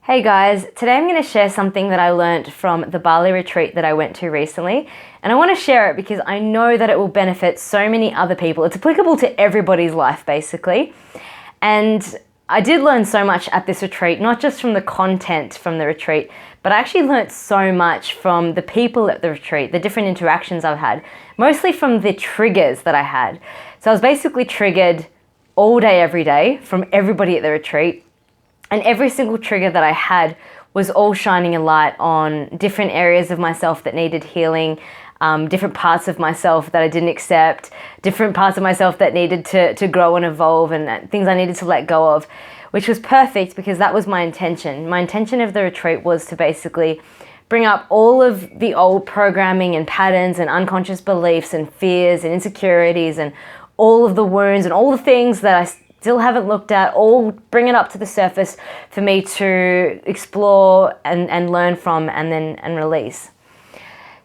Hey guys, today I'm going to share something that I learned from the Bali retreat that I went to recently. And I want to share it because I know that it will benefit so many other people. It's applicable to everybody's life, basically. And I did learn so much at this retreat, not just from the content from the retreat, but I actually learned so much from the people at the retreat, the different interactions I've had, mostly from the triggers that I had. So I was basically triggered all day, every day from everybody at the retreat. And every single trigger that I had was all shining a light on different areas of myself that needed healing, different parts of myself that I didn't accept, different parts of myself that needed to grow and evolve, and things I needed to let go of, which was perfect because that was my intention. My intention of the retreat was to basically bring up all of the old programming and patterns and unconscious beliefs and fears and insecurities and all of the wounds and all the things that I still haven't looked at, all bring it up to the surface for me to explore and learn from and release.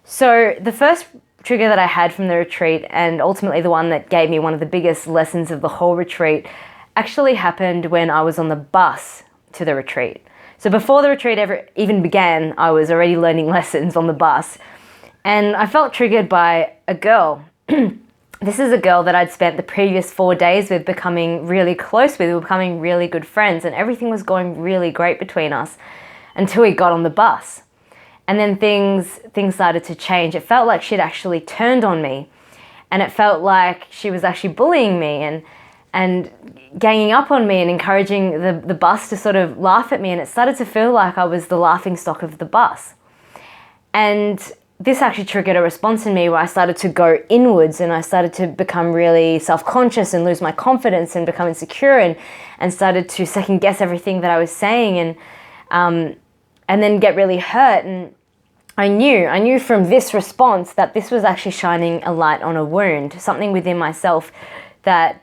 So the first trigger that I had from the retreat, and ultimately the one that gave me one of the biggest lessons of the whole retreat, actually happened when I was on the bus to the retreat. So before the retreat ever even began, I was already learning lessons on the bus. And I felt triggered by a girl. This is a girl that I'd spent the previous 4 days with, becoming really close with. We were becoming really good friends and everything was going really great between us until we got on the bus. And then things started to change. It felt like she'd actually turned on me, and it felt like she was actually bullying me and ganging up on me and encouraging the bus to sort of laugh at me. And it started to feel like I was the laughing stock of the bus. And this actually triggered a response in me where I started to go inwards and I started to become really self-conscious and lose my confidence and become insecure and started to second guess everything that I was saying and then get really hurt. And I knew from this response that this was actually shining a light on a wound, something within myself that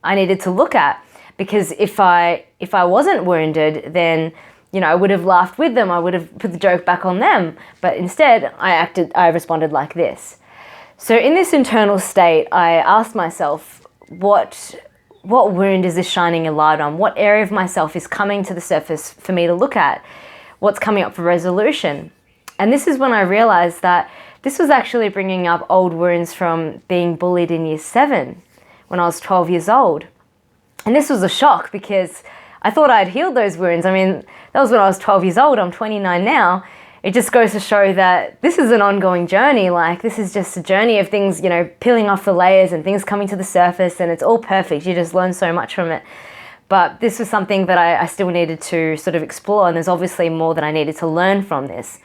I needed to look at. Because if I wasn't wounded, then I would have laughed with them. I would have put the joke back on them. But instead, I responded like this. So in this internal state, I asked myself, what wound is this shining a light on? What area of myself is coming to the surface for me to look at? What's coming up for resolution? And this is when I realized that this was actually bringing up old wounds from being bullied in year 7 when I was 12 years old. And this was a shock because I thought I'd healed those wounds. I mean, that was when I was 12 years old. I'm 29 now. It just goes to show that this is an ongoing journey. Like, this is just a journey of things, peeling off the layers and things coming to the surface, and it's all perfect. You just learn so much from it. But this was something that I still needed to sort of explore, and there's obviously more that I needed to learn from this.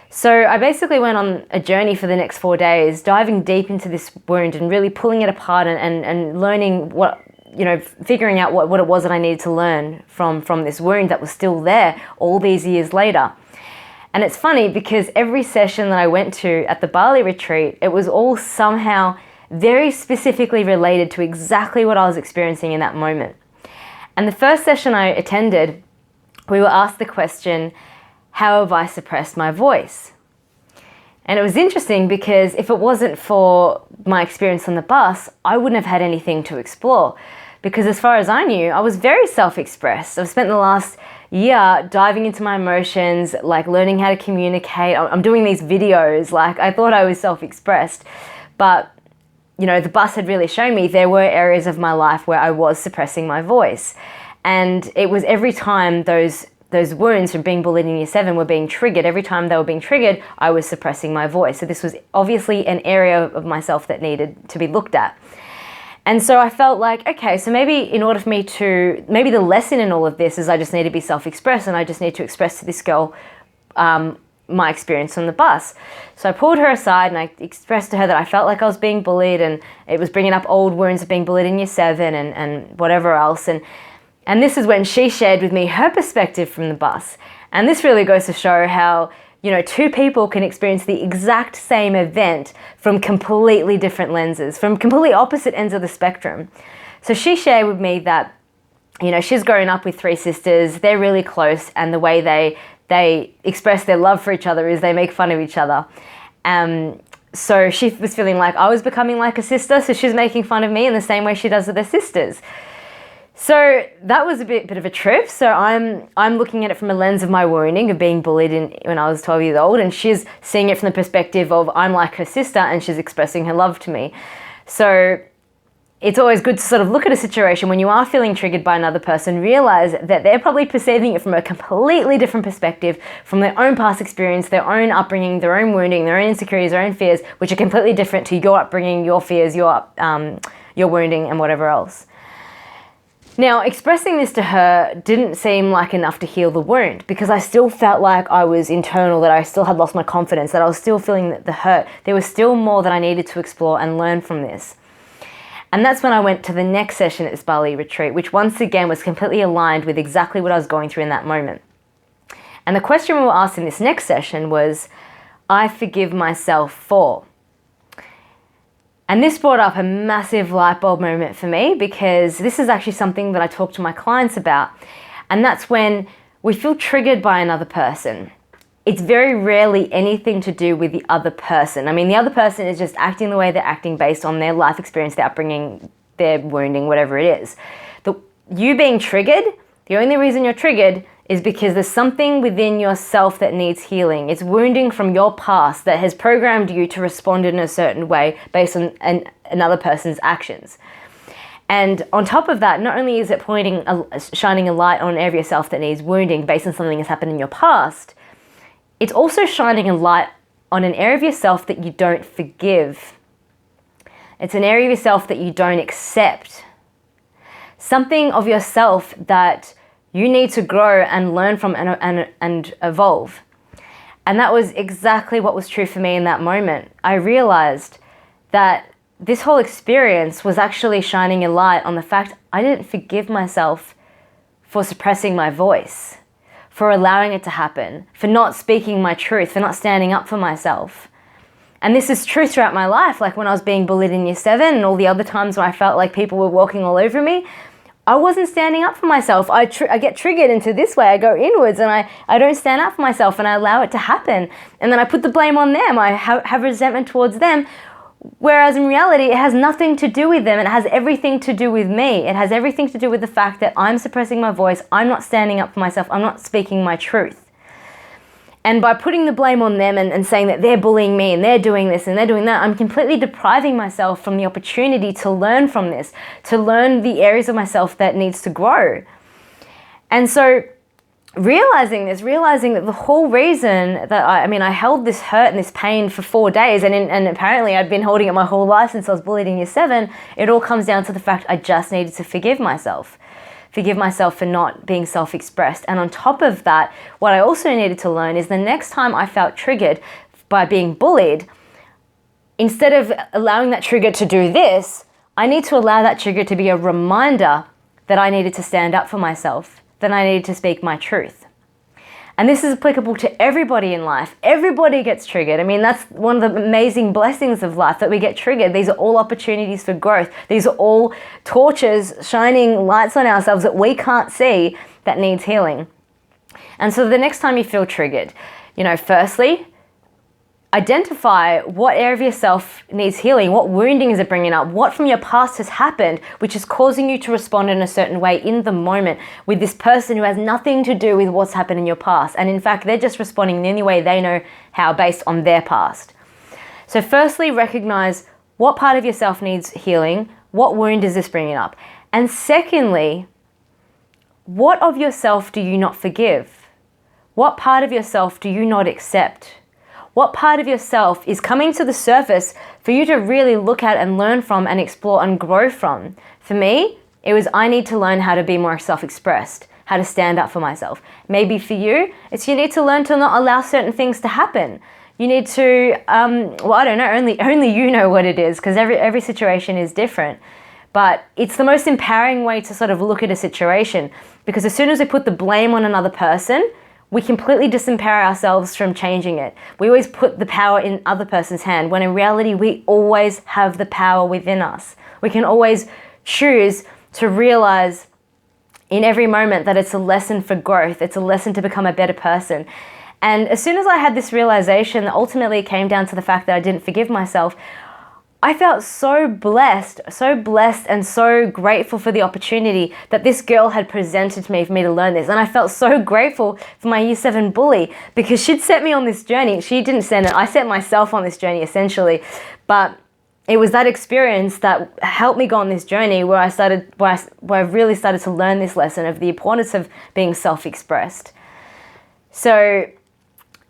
So I basically went on a journey for the next 4 days, diving deep into this wound and really pulling it apart and learning figuring out what it was that I needed to learn from this wound that was still there all these years later. And it's funny because every session that I went to at the Bali retreat, it was all somehow very specifically related to exactly what I was experiencing in that moment. And the first session I attended, we were asked the question, how have I suppressed my voice? And it was interesting because if it wasn't for my experience on the bus, I wouldn't have had anything to explore. Because as far as I knew, I was very self-expressed. I've spent the last year diving into my emotions, like learning how to communicate. I'm doing these videos, like I thought I was self-expressed. But, the bus had really shown me there were areas of my life where I was suppressing my voice. And it was every time those wounds from being bullied in year 7 were being triggered, every time they were being triggered, I was suppressing my voice. So this was obviously an area of myself that needed to be looked at. And so I felt like, okay, so maybe maybe the lesson in all of this is I just need to be self-expressed and I just need to express to this girl my experience on the bus. So I pulled her aside and I expressed to her that I felt like I was being bullied and it was bringing up old wounds of being bullied in year 7 and whatever else. And this is when she shared with me her perspective from the bus. And this really goes to show how two people can experience the exact same event from completely different lenses, from completely opposite ends of the spectrum. So she shared with me that, she's grown up with 3 sisters, they're really close, and the way they express their love for each other is they make fun of each other. So she was feeling like I was becoming like a sister, so she's making fun of me in the same way she does with her sisters. So that was a bit of a trip. So I'm looking at it from a lens of my wounding, of being bullied when I was 12 years old, and she's seeing it from the perspective of I'm like her sister and she's expressing her love to me. So it's always good to sort of look at a situation when you are feeling triggered by another person, realize that they're probably perceiving it from a completely different perspective, from their own past experience, their own upbringing, their own wounding, their own insecurities, their own fears, which are completely different to your upbringing, your fears, your wounding, and whatever else. Now, expressing this to her didn't seem like enough to heal the wound, because I still felt like I was internal, that I still had lost my confidence, that I was still feeling the hurt. There was still more that I needed to explore and learn from this. And that's when I went to the next session at this Bali retreat, which once again was completely aligned with exactly what I was going through in that moment. And the question we were asked in this next session was, I forgive myself for. And this brought up a massive light bulb moment for me, because this is actually something that I talk to my clients about. And that's when we feel triggered by another person. It's very rarely anything to do with the other person. I mean, the other person is just acting the way they're acting based on their life experience, their upbringing, their wounding, whatever it is. You being triggered, the only reason you're triggered is because there's something within yourself that needs healing. It's wounding from your past that has programmed you to respond in a certain way based on another person's actions. And on top of that, not only is it shining a light on an area of yourself that needs wounding based on something that's happened in your past, it's also shining a light on an area of yourself that you don't forgive. It's an area of yourself that you don't accept. Something of yourself that you need to grow and learn from and evolve. And that was exactly what was true for me in that moment. I realized that this whole experience was actually shining a light on the fact I didn't forgive myself for suppressing my voice, for allowing it to happen, for not speaking my truth, for not standing up for myself. And this is true throughout my life, like when I was being bullied in year 7 and all the other times where I felt like people were walking all over me, I wasn't standing up for myself. I get triggered into this way. I go inwards and I don't stand up for myself and I allow it to happen. And then I put the blame on them. I have resentment towards them. Whereas in reality, it has nothing to do with them. It has everything to do with me. It has everything to do with the fact that I'm suppressing my voice. I'm not standing up for myself. I'm not speaking my truth. And by putting the blame on them and saying that they're bullying me and they're doing this and they're doing that, I'm completely depriving myself from the opportunity to learn from this, to learn the areas of myself that needs to grow. And so realizing that the whole reason that I held this hurt and this pain for 4 days, and apparently I'd been holding it my whole life since I was bullied in year 7, it all comes down to the fact I just needed to forgive myself for not being self-expressed. And on top of that, what I also needed to learn is the next time I felt triggered by being bullied, instead of allowing that trigger to do this, I need to allow that trigger to be a reminder that I needed to stand up for myself, that I needed to speak my truth. And this is applicable to everybody in life. Everybody gets triggered. I mean, that's one of the amazing blessings of life, that we get triggered. These are all opportunities for growth. These are all torches shining lights on ourselves that we can't see that needs healing. And so the next time you feel triggered, firstly, identify what area of yourself needs healing, what wounding is it bringing up, what from your past has happened, which is causing you to respond in a certain way in the moment with this person who has nothing to do with what's happened in your past. And in fact, they're just responding in the only way they know how based on their past. So firstly, recognize what part of yourself needs healing, what wound is this bringing up? And secondly, what of yourself do you not forgive? What part of yourself do you not accept? What part of yourself is coming to the surface for you to really look at and learn from and explore and grow from? For me, it was I need to learn how to be more self-expressed, how to stand up for myself. Maybe for you, it's you need to learn to not allow certain things to happen. You need to, I don't know, only you know what it is, because every situation is different. But it's the most empowering way to sort of look at a situation, because as soon as we put the blame on another person, we completely disempower ourselves from changing it. We always put the power in other person's hand, when in reality, we always have the power within us. We can always choose to realize in every moment that it's a lesson for growth. It's a lesson to become a better person. And as soon as I had this realization, that ultimately it came down to the fact that I didn't forgive myself, I felt so blessed and so grateful for the opportunity that this girl had presented to me for me to learn this. And I felt so grateful for my year 7 bully because she'd set me on this journey. She didn't send it, I set myself on this journey essentially. But it was that experience that helped me go on this journey where I really started to learn this lesson of the importance of being self-expressed. So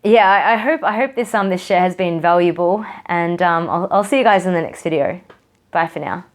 yeah, I hope this share has been valuable, and I'll see you guys in the next video. Bye for now.